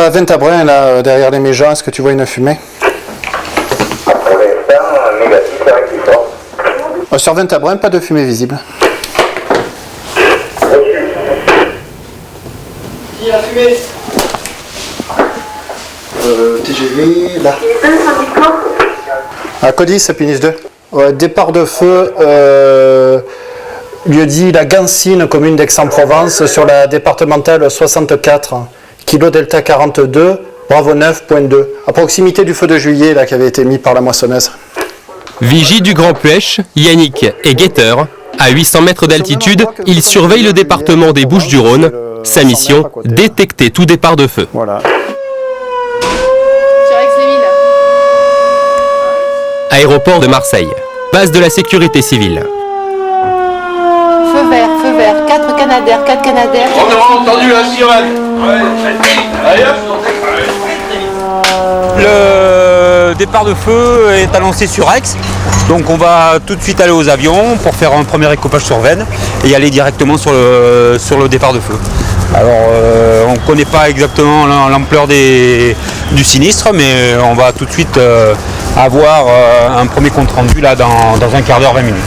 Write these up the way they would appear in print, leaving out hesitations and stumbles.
À 20 à Brun, là, derrière les méjeans, est-ce que tu vois une fumée? Pour l'instant, négatif, c'est vrai qu'il est fort. Sur 20 à Brun, pas de fumée visible. Qui a fumé? TGV, là. À Codis, Pinis 2. Départ de feu, lieu-dit la Gancine, commune d'Aix-en-Provence, sur la départementale 64, kilo delta 42, Bravo 9.2, à proximité du feu de juillet là, qui avait été mis par la moissonneuse. Vigie du Grand Puech, Yannick est guetteur. À 800 mètres d'altitude, il surveille le département des Bouches-du-Rhône. Sa mission, détecter tout départ de feu. Voilà. Sur Aix-les-Milles. Aéroport de Marseille, base de la sécurité civile. Feu vert, 4 Canadair, 4 Canadair. On a entendu la sirène. Allez hop. Le départ de feu est annoncé sur Aix, donc on va tout de suite aller aux avions pour faire un premier écopage sur veine et aller directement sur le départ de feu. Alors on ne connaît pas exactement l'ampleur du sinistre, mais on va tout de suite avoir un premier compte rendu là dans un quart d'heure, 20 minutes.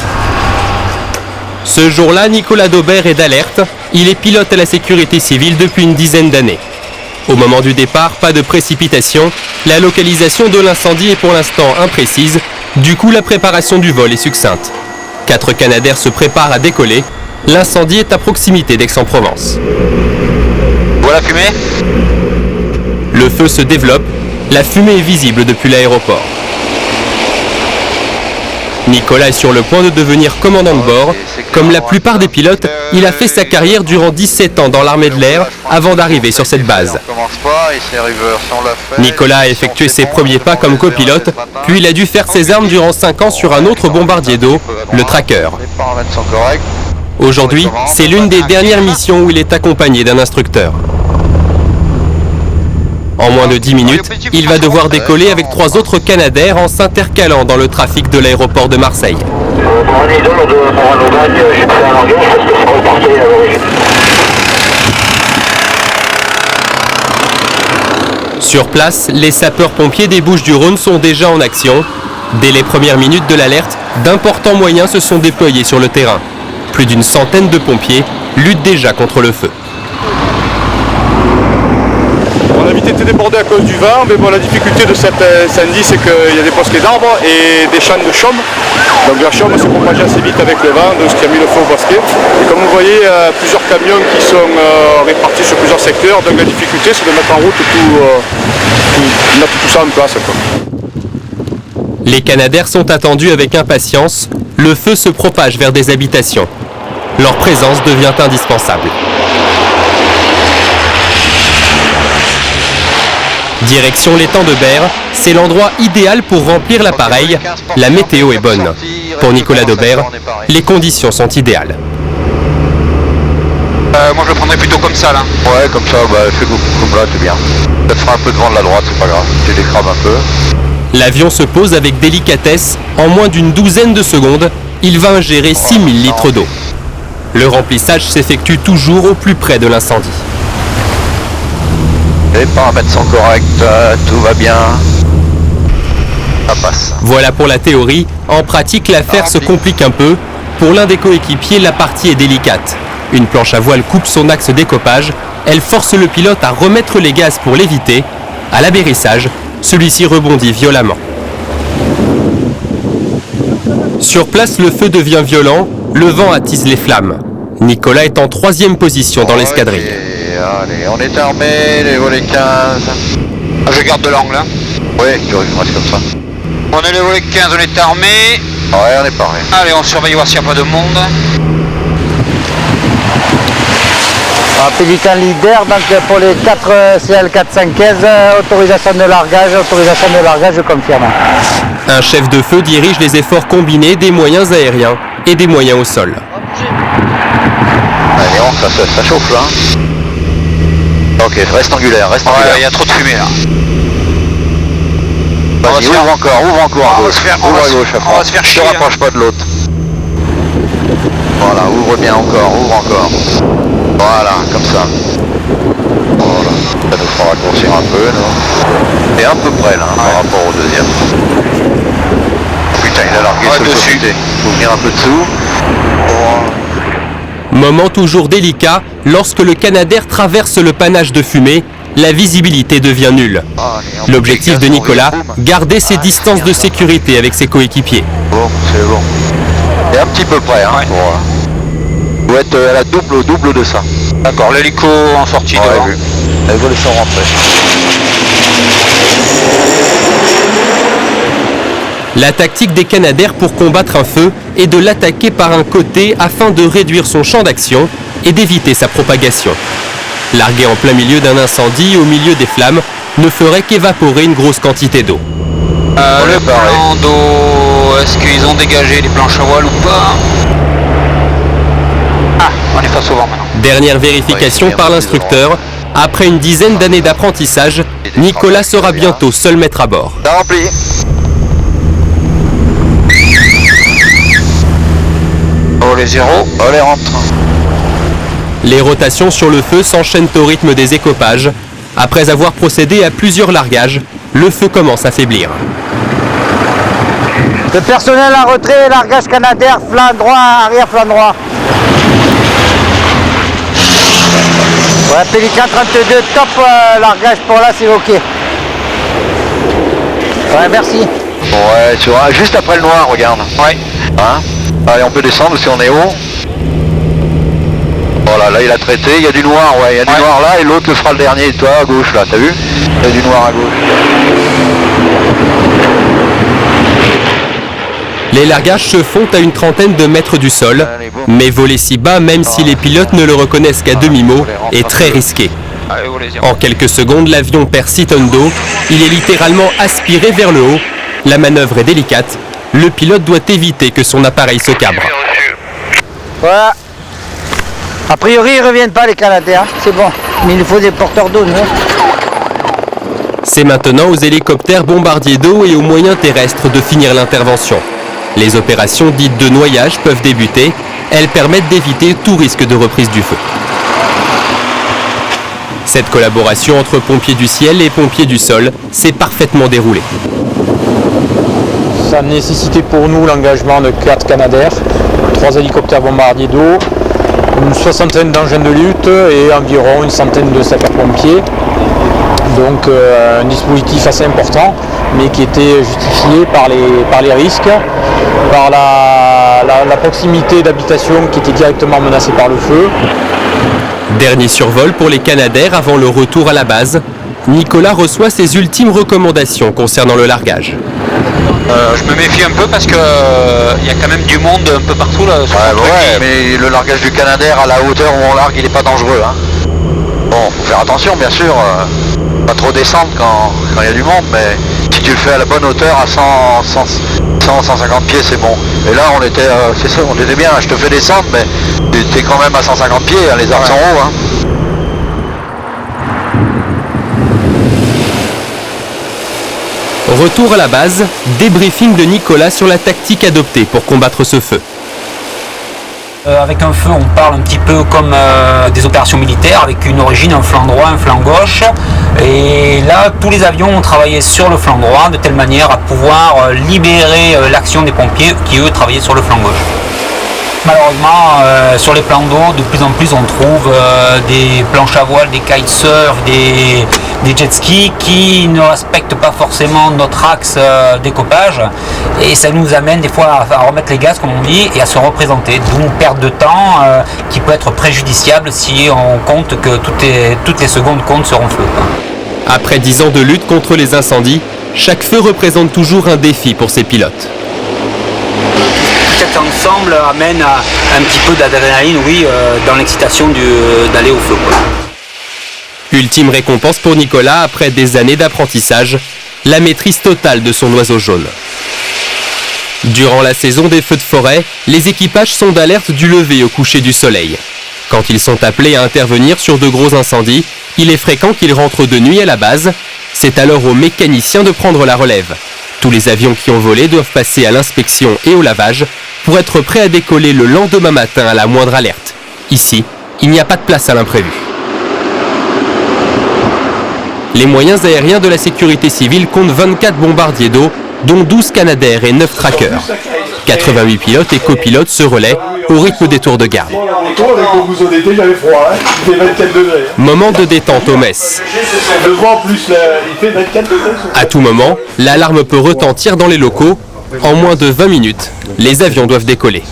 Ce jour-là, Nicolas Daubert est d'alerte. Il est pilote à la sécurité civile depuis une dizaine d'années. Au moment du départ, pas de précipitation. La localisation de l'incendie est pour l'instant imprécise. Du coup, la préparation du vol est succincte. 4 Canadair se préparent à décoller. L'incendie est à proximité d'Aix-en-Provence. Voilà la fumée. Le feu se développe. La fumée est visible depuis l'aéroport. Nicolas est sur le point de devenir commandant de bord. Comme la plupart des pilotes, il a fait sa carrière durant 17 ans dans l'armée de l'air avant d'arriver sur cette base. Nicolas a effectué ses premiers pas comme copilote, puis il a dû faire ses armes durant 5 ans sur un autre bombardier d'eau, le Tracker. Aujourd'hui, c'est l'une des dernières missions où il est accompagné d'un instructeur. En moins de 10 minutes, il va devoir décoller avec 3 autres Canadair en s'intercalant dans le trafic de l'aéroport de Marseille. Sur place, les sapeurs-pompiers des Bouches-du-Rhône sont déjà en action. Dès les premières minutes de l'alerte, d'importants moyens se sont déployés sur le terrain. Plus d'une centaine de pompiers luttent déjà contre le feu. On a vite été débordé à cause du vent, mais bon, la difficulté de cet incendie, c'est qu'il y a des bosquets d'arbres et des champs de chaume. Donc la chaume se propage assez vite avec le vent, donc ce qui a mis le feu au bosquet. Et comme vous voyez, il y a plusieurs camions qui sont répartis sur plusieurs secteurs, donc la difficulté, c'est de mettre en route mettre tout ça en place, quoi. Les Canadair sont attendus avec impatience. Le feu se propage vers des habitations. Leur présence devient indispensable. Direction l'étang de Berre, c'est l'endroit idéal pour remplir l'appareil. La météo est bonne. Pour Nicolas Daubert, les conditions sont idéales. Moi je le prendrais plutôt comme ça là. Ouais, comme ça, fais comme là, c'est bien. Ça te fera un peu de vent de la droite, c'est pas grave. Tu décrames un peu. L'avion se pose avec délicatesse. En moins d'une douzaine de secondes, il va ingérer 6000 litres d'eau. Le remplissage s'effectue toujours au plus près de l'incendie. Les paramètres sont corrects, tout va bien. Ça passe. Voilà pour la théorie. En pratique, l'affaire se complique un peu. Pour l'un des coéquipiers, la partie est délicate. Une planche à voile coupe son axe d'écopage. Elle force le pilote à remettre les gaz pour l'éviter. À l'abérissage, celui-ci rebondit violemment. Sur place, le feu devient violent. Le vent attise les flammes. Nicolas est en 3e position dans l'escadrille. Allez, on est armé, les volets 15. Je garde de l'angle. Hein. Oui, tu restes comme ça. On est les volets 15, on est armé. Ouais, on est pareil. Allez, on surveille voir s'il n'y a pas de monde. Pélican leader, donc pour les 4 CL415, autorisation de largage, je confirme. Un chef de feu dirige les efforts combinés des moyens aériens et des moyens au sol. Allez, ça chauffe là. Ok, reste angulaire, reste angulaire. Il y a trop de fumée là. Vas-y, ouvre encore à gauche. On va se faire chier. Ne te rapproche pas de l'autre. Voilà, ouvre bien encore, ouvre encore. Voilà, comme ça. Voilà. Ça nous fera raccourcir un peu, là. Et à peu près, là, par rapport au deuxième. Putain, il a largué sur le dessus. Faut venir un peu dessous. Moment toujours délicat, lorsque le Canadair traverse le panache de fumée, la visibilité devient nulle. L'objectif de Nicolas, garder ses distances de sécurité avec ses coéquipiers. Bon, c'est bon. Et un petit peu près, hein. Voilà. Faut être à la double, au double de ça. D'accord, l'hélico en sortie devant. Elle va laisser rentrer. La tactique des Canadair pour combattre un feu est de l'attaquer par un côté afin de réduire son champ d'action et d'éviter sa propagation. Larguer en plein milieu d'un incendie au milieu des flammes ne ferait qu'évaporer une grosse quantité d'eau. Le plan d'eau, est-ce qu'ils ont dégagé les planches à voile ou pas? Ah, on est face au vent maintenant. Dernière vérification par l'instructeur. Après une dizaine d'années d'apprentissage, Nicolas sera bientôt seul maître à bord. T'as rempli. Oh les zéros. Oh les rentre. Les rotations sur le feu s'enchaînent au rythme des écopages. Après avoir procédé à plusieurs largages, le feu commence à faiblir. Le personnel en retrait, largage Canadair, flanc droit, arrière flanc droit. Ouais, Pélican 32, top largage pour là, c'est ok. Ouais, merci. Ouais, tu vois, juste après le noir, regarde. Ouais. Hein? Allez, on peut descendre si on est haut. Voilà, là il a traité, il y a du noir, ouais, il y a du noir là, et l'autre le fera le dernier, toi à gauche là, t'as vu? Il y a du noir à gauche. Les largages se font à une trentaine de mètres du sol, mais voler si bas, même si les pilotes ne le reconnaissent qu'à demi-mot, est très risqué. En quelques secondes, l'avion perd 6 tonnes d'eau, il est littéralement aspiré vers le haut. La manœuvre est délicate, le pilote doit éviter que son appareil se cabre. Voilà. A priori, ils ne reviennent pas les Canadiens, c'est bon. Mais il nous faut des porteurs d'eau, non? C'est maintenant aux hélicoptères bombardiers d'eau et aux moyens terrestres de finir l'intervention. Les opérations dites de noyage peuvent débuter. Elles permettent d'éviter tout risque de reprise du feu. Cette collaboration entre pompiers du ciel et pompiers du sol s'est parfaitement déroulée. Ça a nécessité pour nous l'engagement de 4 Canadair, 3 hélicoptères bombardiers d'eau, une soixantaine d'engins de lutte et environ une centaine de sapeurs-pompiers. Donc un dispositif assez important, mais qui était justifié par les risques, par la proximité d'habitations qui étaient directement menacées par le feu. Dernier survol pour les Canadair avant le retour à la base. Nicolas reçoit ses ultimes recommandations concernant le largage. Je me méfie un peu parce que y a quand même du monde un peu partout là. Ouais, mais le largage du Canadair à la hauteur où on largue, il n'est pas dangereux. Hein. Bon, faut faire attention bien sûr, pas trop descendre quand il y a du monde, mais si tu le fais à la bonne hauteur, à 150 pieds, c'est bon. Et là, on était bien, je te fais descendre, mais tu es quand même à 150 pieds, hein, les arcs sont hauts. Hein. Retour à la base, débriefing de Nicolas sur la tactique adoptée pour combattre ce feu. Avec un feu, on parle un petit peu comme des opérations militaires, avec une origine, un flanc droit, un flanc gauche. Et là, tous les avions ont travaillé sur le flanc droit, de telle manière à pouvoir libérer l'action des pompiers qui, eux, travaillaient sur le flanc gauche. Malheureusement, sur les plans d'eau, de plus en plus, on trouve des planches à voile, des kitesurf, des jet skis qui ne respectent pas forcément notre axe d'écopage. Et ça nous amène des fois à remettre les gaz, comme on dit, et à se représenter. D'où une perte de temps qui peut être préjudiciable si on compte que toutes les secondes comptent sur un feu. Après 10 ans de lutte contre les incendies, chaque feu représente toujours un défi pour ces pilotes. Cet ensemble amène un petit peu d'adrénaline, oui, dans l'excitation d'aller au feu. Ultime récompense pour Nicolas après des années d'apprentissage, la maîtrise totale de son oiseau jaune. Durant la saison des feux de forêt, les équipages sont d'alerte du lever au coucher du soleil. Quand ils sont appelés à intervenir sur de gros incendies, il est fréquent qu'ils rentrent de nuit à la base. C'est alors aux mécaniciens de prendre la relève. Tous les avions qui ont volé doivent passer à l'inspection et au lavage pour être prêts à décoller le lendemain matin à la moindre alerte. Ici, il n'y a pas de place à l'imprévu. Les moyens aériens de la sécurité civile comptent 24 bombardiers d'eau, dont 12 Canadair et 9 trackers. 88 pilotes et copilotes se relaient au rythme des tours de garde. Moment de détente au mess. À tout moment, l'alarme peut retentir dans les locaux. En moins de 20 minutes, les avions doivent décoller.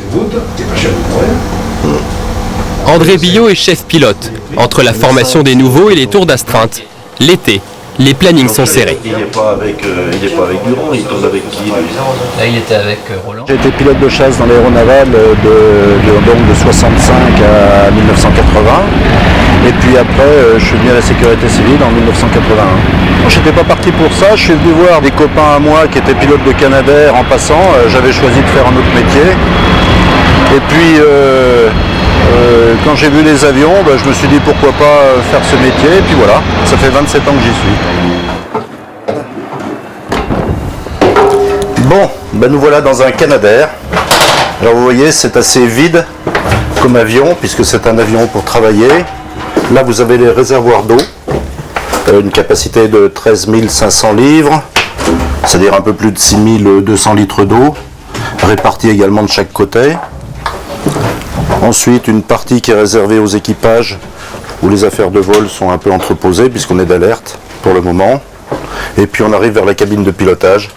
André Billot est chef pilote. Entre la formation des nouveaux et les tours d'astreinte, l'été, les plannings sont serrés. Il n'est pas avec Durand, il tourne avec qui? Là, il était avec Roland. J'ai été pilote de chasse dans l'aéronaval de 65 à 1980. Et puis après, je suis venu à la sécurité civile en 1981. Je n'étais pas parti pour ça, je suis venu voir des copains à moi qui étaient pilotes de Canadair en passant. J'avais choisi de faire un autre métier. Et puis, quand j'ai vu les avions, je me suis dit pourquoi pas faire ce métier. Et puis voilà, ça fait 27 ans que j'y suis. Bon, nous voilà dans un Canadair. Alors vous voyez, c'est assez vide comme avion, puisque c'est un avion pour travailler. Là, vous avez les réservoirs d'eau, une capacité de 13 500 livres, c'est-à-dire un peu plus de 6 200 litres d'eau, répartis également de chaque côté. Ensuite, une partie qui est réservée aux équipages, où les affaires de vol sont un peu entreposées, puisqu'on est d'alerte pour le moment. Et puis on arrive vers la cabine de pilotage.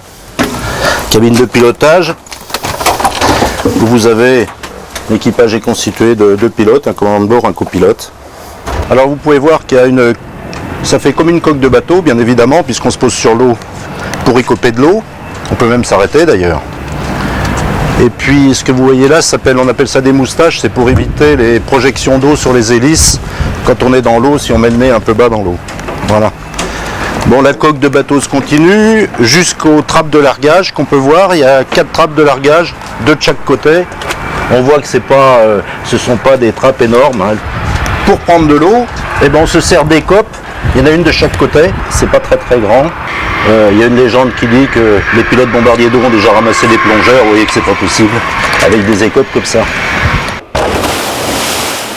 Cabine de pilotage, où vous avez, l'équipage est constitué de 2 pilotes, un commandant de bord, un copilote. Alors vous pouvez voir qu'il y a ça fait comme une coque de bateau, bien évidemment, puisqu'on se pose sur l'eau pour écoper de l'eau. On peut même s'arrêter d'ailleurs. Et puis ce que vous voyez là, on appelle ça des moustaches, c'est pour éviter les projections d'eau sur les hélices quand on est dans l'eau, si on met le nez un peu bas dans l'eau. Voilà. Bon, la coque de bateau se continue jusqu'aux trappes de largage qu'on peut voir. Il y a 4 trappes de largage, 2 de chaque côté. On voit que ce ne sont pas des trappes énormes. Hein. Pour prendre de l'eau, on se sert d'écopes. Il y en a une de chaque côté, c'est pas très très grand. Il y a une légende qui dit que les pilotes bombardiers d'eau ont déjà ramassé des plongeurs. Vous voyez que c'est pas possible avec des écopes comme ça.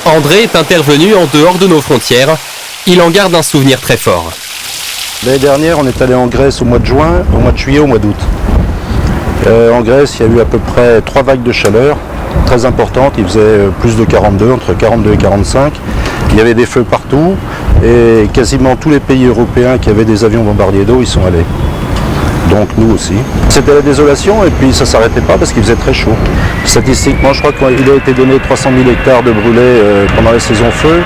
André est intervenu en dehors de nos frontières. Il en garde un souvenir très fort. L'année dernière, on est allé en Grèce au mois de juin, au mois de juillet, au mois d'août. En Grèce, il y a eu à peu près 3 vagues de chaleur très importantes. Il faisait plus de 42, entre 42 et 45. Il y avait des feux partout et quasiment tous les pays européens qui avaient des avions bombardiers d'eau, ils sont allés. Donc nous aussi. C'était la désolation et puis ça ne s'arrêtait pas parce qu'il faisait très chaud. Statistiquement, je crois qu'il a été donné 300 000 hectares de brûlés pendant la saison feu,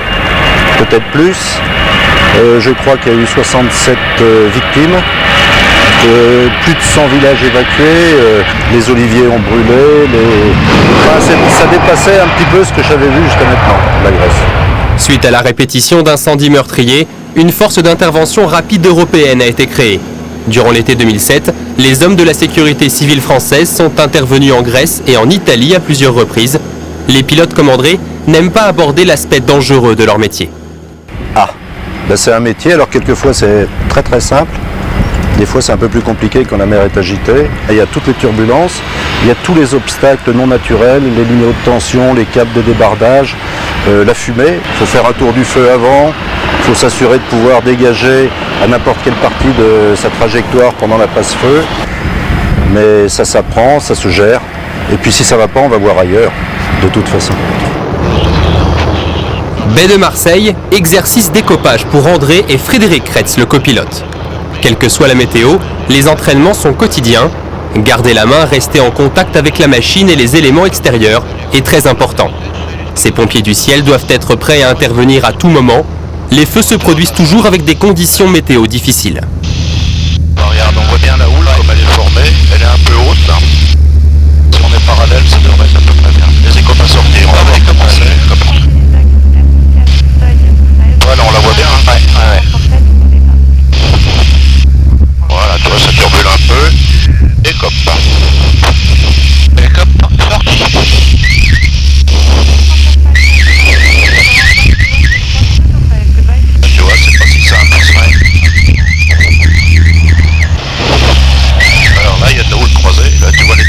peut-être plus. Je crois qu'il y a eu 67 victimes, plus de 100 villages évacués, les oliviers ont brûlé, ça dépassait un petit peu ce que j'avais vu jusqu'à maintenant, la Grèce. Suite à la répétition d'incendies meurtriers, une force d'intervention rapide européenne a été créée. Durant l'été 2007, les hommes de la sécurité civile française sont intervenus en Grèce et en Italie à plusieurs reprises. Les pilotes comme André n'aiment pas aborder l'aspect dangereux de leur métier. C'est un métier, alors quelquefois c'est très très simple, des fois c'est un peu plus compliqué quand la mer est agitée. Et il y a toutes les turbulences, il y a tous les obstacles non naturels, les lignes haute tension, les câbles de débardage, la fumée. Il faut faire un tour du feu avant, il faut s'assurer de pouvoir dégager à n'importe quelle partie de sa trajectoire pendant la passe-feu. Mais ça s'apprend, ça se gère. Et puis si ça ne va pas, on va voir ailleurs, de toute façon. Baie de Marseille, exercice d'écopage pour André et Frédéric Kretz, le copilote. Quelle que soit la météo, les entraînements sont quotidiens. Garder la main, rester en contact avec la machine et les éléments extérieurs est très important. Ces pompiers du ciel doivent être prêts à intervenir à tout moment. Les feux se produisent toujours avec des conditions météo difficiles. Regarde, on voit bien la houle comme elle est formée, elle est un peu haute là. Si on est parallèle, ça devrait être à peu près bien. Les écopes à sortir, on va voir comment c'est. Voilà, on la voit bien. Ouais. Voilà, tu vois, ça turbule un peu. Écope. Écope, sorti. Tu vois, c'est pas si ça inverserait. Alors là, il y a de la houle croisée. Là, tu vois les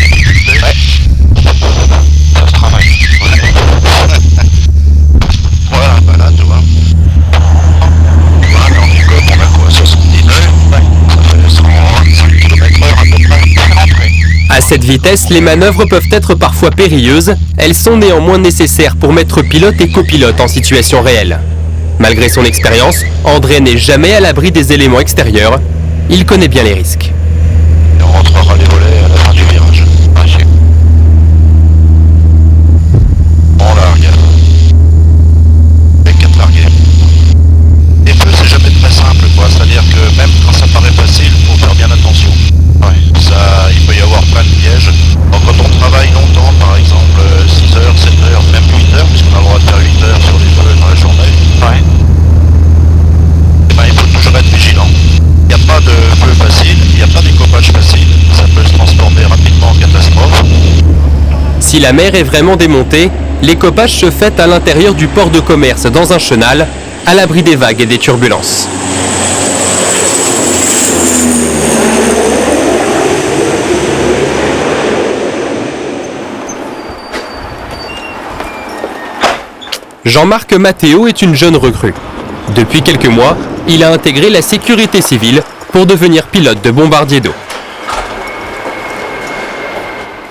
vitesse, les manœuvres peuvent être parfois périlleuses. Elles sont néanmoins nécessaires pour mettre pilote et copilote en situation réelle. Malgré son expérience, André n'est jamais à l'abri des éléments extérieurs. Il connaît bien les risques. Et on rentrera les volets à la fin du virage. Merci. On largue. Avec 4 largués. Les feux, c'est jamais très simple, quoi. C'est-à-dire que même quand ça paraît facile, il faut faire bien attention. Ouais, ça, il peut y avoir plein de pièges. Donc quand on travaille longtemps, par exemple 6 heures, 7 heures, même 8 heures, puisqu'on a le droit de faire 8 heures sur les feux dans la journée, ouais. Et ben, il faut toujours être vigilant. Il n'y a pas de feu facile, il n'y a pas d'écopage facile, ça peut se transformer rapidement en catastrophe. Si la mer est vraiment démontée, l'écopage se fait à l'intérieur du port de commerce dans un chenal, à l'abri des vagues et des turbulences. Jean-Marc Matteo est une jeune recrue. Depuis quelques mois, il a intégré la sécurité civile pour devenir pilote de bombardier d'eau.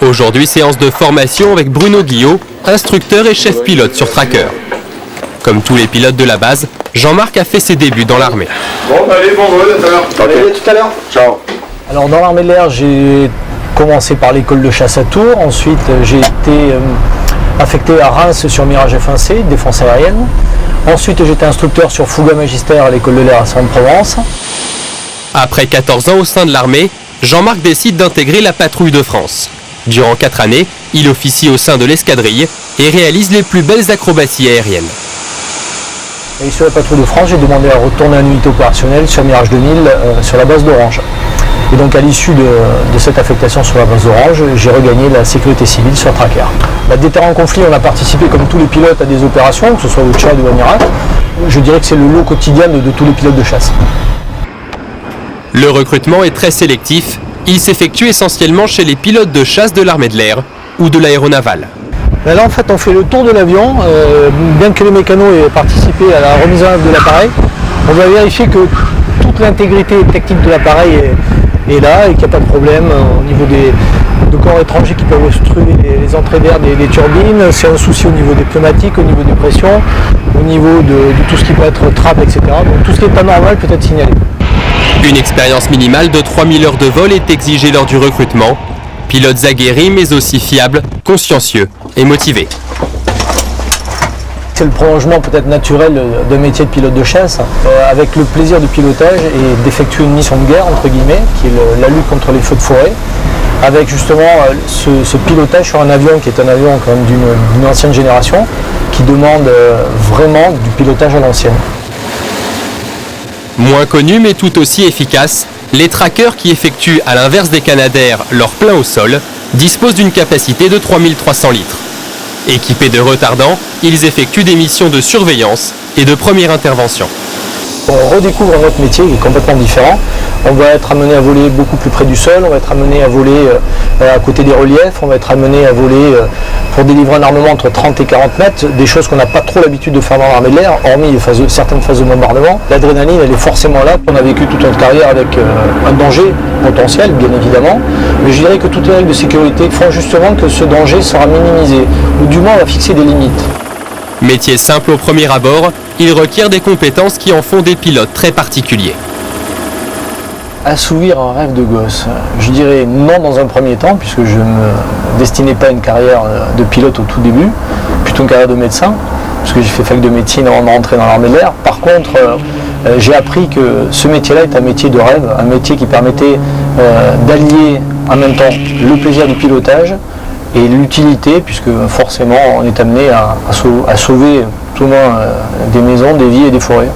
Aujourd'hui, séance de formation avec Bruno Guillot, instructeur et chef pilote sur Tracker. Comme tous les pilotes de la base, Jean-Marc a fait ses débuts dans l'armée. Bon, allez, bon vol, à tout à l'heure. Allez, tout à l'heure. Ciao. Alors dans l'armée de l'air, j'ai commencé par l'école de chasse à Tours. Ensuite, j'ai été affecté à Reims sur Mirage F1C, défense aérienne. Ensuite, j'étais instructeur sur Fouga Magistère à l'école de l'air à Saint-Provence. Après 14 ans au sein de l'armée, Jean-Marc décide d'intégrer la patrouille de France. Durant 4 années, il officie au sein de l'escadrille et réalise les plus belles acrobaties aériennes. Et sur la patrouille de France, j'ai demandé à retourner en unité opérationnelle sur Mirage 2000 sur la base d'Orange. Et donc à l'issue de cette affectation sur la base d'Orange, j'ai regagné la sécurité civile sur Tracker. Des terrains en conflit, on a participé comme tous les pilotes à des opérations, que ce soit au Tchad ou en Irak. Je dirais que c'est le lot quotidien de tous les pilotes de chasse. Le recrutement est très sélectif. Il s'effectue essentiellement chez les pilotes de chasse de l'armée de l'air ou de l'aéronavale. Là en fait on fait le tour de l'avion, bien que les mécanos aient participé à la remise en œuvre de l'appareil, on va vérifier que toute l'intégrité technique de l'appareil est là et qu'il n'y a pas de problème au niveau de corps étrangers qui peuvent obstruer les entrées d'air des turbines. C'est un souci au niveau des pneumatiques, au niveau des pressions, au niveau de tout ce qui peut être trappe, etc. Donc tout ce qui n'est pas normal peut être signalé. Une expérience minimale de 3000 heures de vol est exigée lors du recrutement. Pilotes aguerris mais aussi fiables, consciencieux et motivés. C'est le prolongement peut-être naturel d'un métier de pilote de chasse, avec le plaisir du pilotage et d'effectuer une mission de guerre, entre guillemets, qui est la lutte contre les feux de forêt, avec justement ce pilotage sur un avion qui est un avion quand même d'une ancienne génération, qui demande vraiment du pilotage à l'ancienne. Moins connus mais tout aussi efficaces, les trackers qui effectuent à l'inverse des Canadair leur plein au sol disposent d'une capacité de 3300 litres. Équipés de retardants, ils effectuent des missions de surveillance et de première intervention. On redécouvre notre métier qui est complètement différent. On va être amené à voler beaucoup plus près du sol, on va être amené à voler à côté des reliefs, on va être amené à voler pour délivrer un armement entre 30 et 40 mètres, des choses qu'on n'a pas trop l'habitude de faire dans l'armée de l'air, hormis certaines phases de bombardement. L'adrénaline, elle est forcément là. On a vécu toute notre carrière avec un danger potentiel, bien évidemment, mais je dirais que toutes les règles de sécurité font justement que ce danger sera minimisé, ou du moins on va fixer des limites. Métier simple au premier abord, il requiert des compétences qui en font des pilotes très particuliers. Assouvir un rêve de gosse, je dirais non dans un premier temps, puisque je ne me destinais pas à une carrière de pilote au tout début, plutôt une carrière de médecin, puisque j'ai fait fac de médecine avant de rentrer dans l'armée de l'air. Par contre, j'ai appris que ce métier-là est un métier de rêve, un métier qui permettait d'allier en même temps le plaisir du pilotage et l'utilité, puisque forcément on est amené à sauver tout au moins des maisons, des vies et des forêts.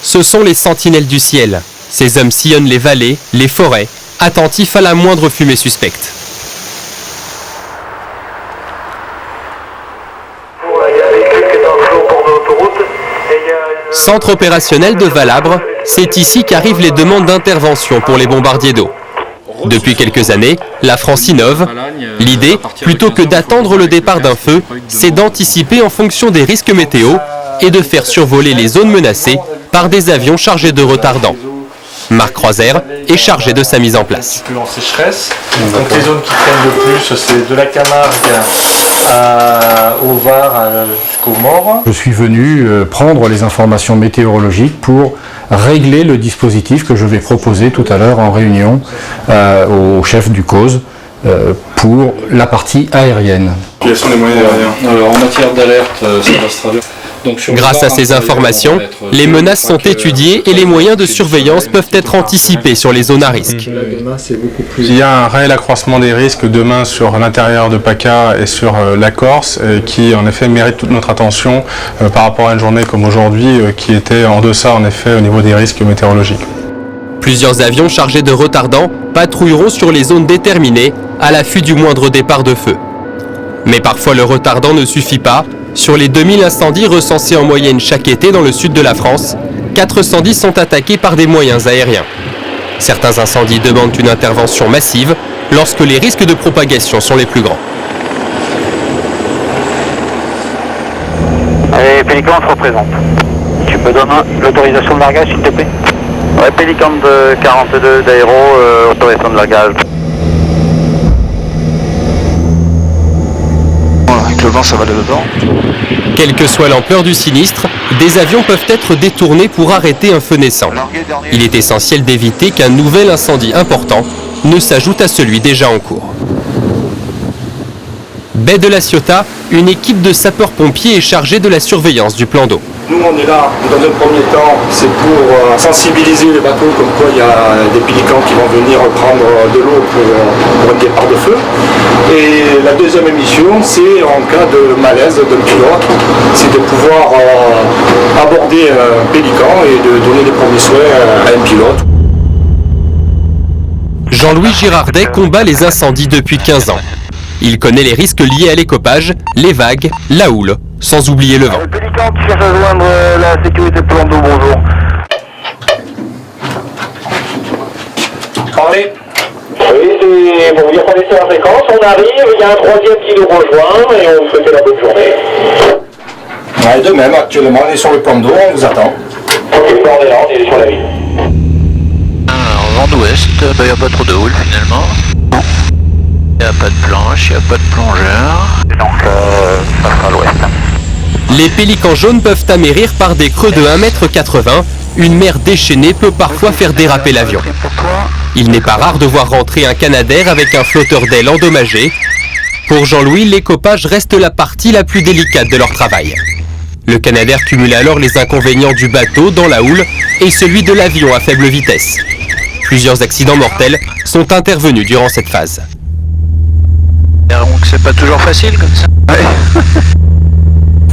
Ce sont les sentinelles du ciel. Ces hommes sillonnent les vallées, les forêts, attentifs à la moindre fumée suspecte. Centre opérationnel de Valabre, c'est ici qu'arrivent les demandes d'intervention pour les bombardiers d'eau. Depuis quelques années, la France innove. L'idée, plutôt que d'attendre le départ d'un feu, c'est d'anticiper en fonction des risques météo et de faire survoler les zones menacées par des avions chargés de retardants. Marc Croiser est chargé de sa mise en place. Un petit peu en sécheresse. Donc les zones qui traînent le plus, c'est de la Camargue au Var jusqu'au Morre. Je suis venu prendre les informations météorologiques pour régler le dispositif que je vais proposer tout à l'heure en réunion au chef du COSE pour la partie aérienne. Quels sont les moyens aériens? En matière d'alerte, ça va se traduire. Grâce à ces informations, les menaces sont étudiées et les moyens de surveillance peuvent être anticipés sur les zones à risque. Il y a un réel accroissement des risques demain sur l'intérieur de PACA et sur la Corse qui en effet mérite toute notre attention par rapport à une journée comme aujourd'hui qui était en deçà en effet au niveau des risques météorologiques. Plusieurs avions chargés de retardants patrouilleront sur les zones déterminées à l'affût du moindre départ de feu. Mais parfois le retardant ne suffit pas. Sur les 2000 incendies recensés en moyenne chaque été dans le sud de la France, 410 sont attaqués par des moyens aériens. Certains incendies demandent une intervention massive lorsque les risques de propagation sont les plus grands. Allez, Pélican se représente. Tu me donnes l'autorisation de largage, s'il te plaît? Ouais, Pélican de 42 d'aéro, autorisation de largage. Avec le vent, ça va de dedans. Quelle que soit l'ampleur du sinistre, des avions peuvent être détournés pour arrêter un feu naissant. Il est essentiel d'éviter qu'un nouvel incendie important ne s'ajoute à celui déjà en cours. Baie de la Ciotat, une équipe de sapeurs-pompiers est chargée de la surveillance du plan d'eau. Nous, on est là, dans un premier temps, c'est pour sensibiliser les bateaux, comme quoi il y a des pélicans qui vont venir prendre de l'eau pour un départ de feu. Et la deuxième émission, c'est en cas de malaise d'un pilote, c'est de pouvoir aborder un pélican et de donner les premiers soins à un pilote. Jean-Louis Girardet combat les incendies depuis 15 ans. Il connaît les risques liés à l'écopage, les vagues, la houle, sans oublier le vent. Le Pélican qui cherche à joindre la sécurité de plan d'eau, bonjour. Parlez. Oui, c'est pour vous dire qu'on est sur la fréquence, on arrive, il y a un troisième qui nous rejoint et on vous souhaite la bonne journée. Ouais, de même, actuellement, on est sur le plan d'eau, on vous attend. Ok, on est là, on est sur la ville. En vent d'ouest, il n'y a pas trop de houle finalement. Non. Il n'y a pas de planche, il n'y a pas de plongeur. Donc, ça sera à l'ouest. Les pélicans jaunes peuvent amérir par des creux de 1,80 m. Une mer déchaînée peut parfois faire déraper l'avion. Il n'est pas rare de voir rentrer un Canadair avec un flotteur d'aile endommagé. Pour Jean-Louis, l'écopage reste la partie la plus délicate de leur travail. Le Canadair cumule alors les inconvénients du bateau dans la houle et celui de l'avion à faible vitesse. Plusieurs accidents mortels sont intervenus durant cette phase. Donc c'est pas toujours facile comme ça. Ouais.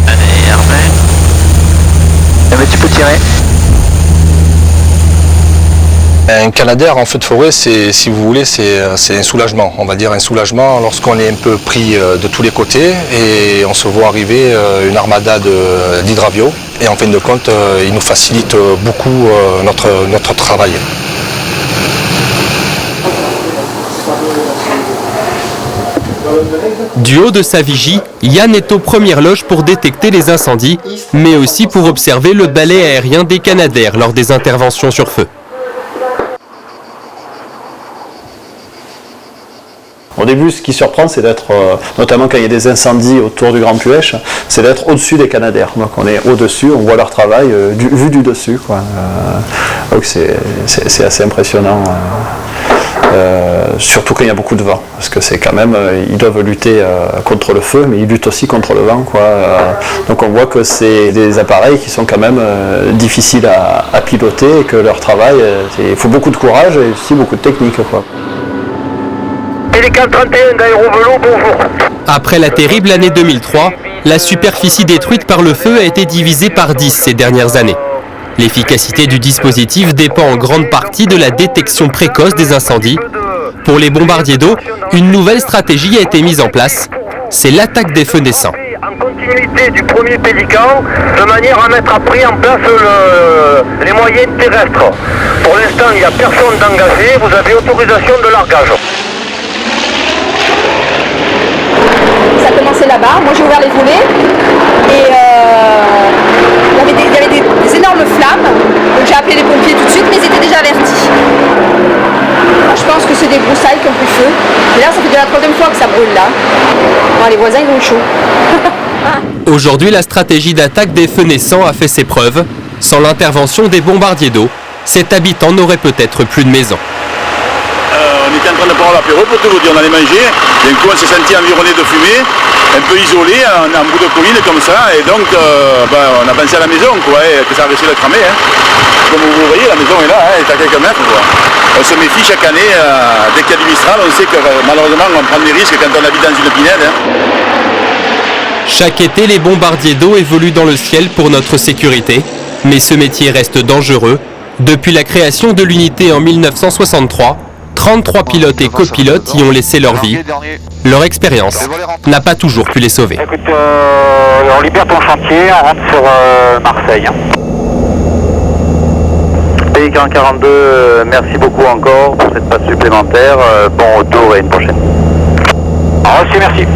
Allez, Hervé. Mais tu peux tirer. Un Canadair en feu de forêt, si vous voulez, c'est un soulagement. On va dire un soulagement lorsqu'on est un peu pris de tous les côtés et on se voit arriver une armada d'hydravios. Et en fin de compte, il nous facilite beaucoup notre travail. Du haut de sa vigie, Yann est aux premières loges pour détecter les incendies, mais aussi pour observer le balai aérien des Canadair lors des interventions sur feu. Au début, ce qui surprend, c'est d'être, notamment quand il y a des incendies autour du Grand Puech, c'est d'être au-dessus des Canadair. Donc on est au-dessus, on voit leur travail vu du dessus, quoi. Donc c'est assez impressionnant. Surtout quand il y a beaucoup de vent, parce que c'est quand même, ils doivent lutter contre le feu, mais ils luttent aussi contre le vent, quoi. Donc on voit que c'est des appareils qui sont quand même difficiles à piloter et que leur travail, il faut beaucoup de courage et aussi beaucoup de technique, quoi. Pélican 31 d'Aérovelo, bonjour. Après la terrible année 2003, la superficie détruite par le feu a été divisée par 10 ces dernières années. L'efficacité du dispositif dépend en grande partie de la détection précoce des incendies. Pour les bombardiers d'eau, une nouvelle stratégie a été mise en place, c'est l'attaque des feux naissants. En continuité du premier Pélican, de manière à mettre après en place les moyens terrestres. Pour l'instant, il n'y a personne d'engagé, vous avez autorisation de largage. Ça a commencé là-bas, moi j'ai ouvert les volets et il y avait des énormes flammes, donc j'ai appelé les pompiers tout de suite, mais ils étaient déjà avertis. Je pense que c'est des broussailles qui ont pris feu. Mais là, ça fait déjà la troisième fois que ça brûle là. Bon, les voisins, ils ont chaud. Aujourd'hui, la stratégie d'attaque des feux naissants a fait ses preuves. Sans l'intervention des bombardiers d'eau, cet habitant n'aurait peut-être plus de maison. On était en train de prendre l'apéro pour tout vous dire, on allait manger. D'un coup, on s'est senti environné de fumée, un peu isolé, en bout de colline comme ça. Et donc, on a pensé à la maison, quoi, et que ça a réussi de cramer. Hein. Comme vous voyez, la maison est là, elle est à quelques mètres. Quoi. On se méfie chaque année, dès qu'il y a du Mistral, on sait que malheureusement, on prend des risques quand on habite dans une pinède. Hein. Chaque été, les bombardiers d'eau évoluent dans le ciel pour notre sécurité. Mais ce métier reste dangereux. Depuis la création de l'unité en 1963, 33 pilotes et copilotes y ont laissé leur vie. Leur expérience n'a pas toujours pu les sauver. Écoute, on libère ton chantier, on rentre sur Marseille. Pélican 42, merci beaucoup encore pour cette passe supplémentaire. Bon retour et une prochaine. Reçu, merci.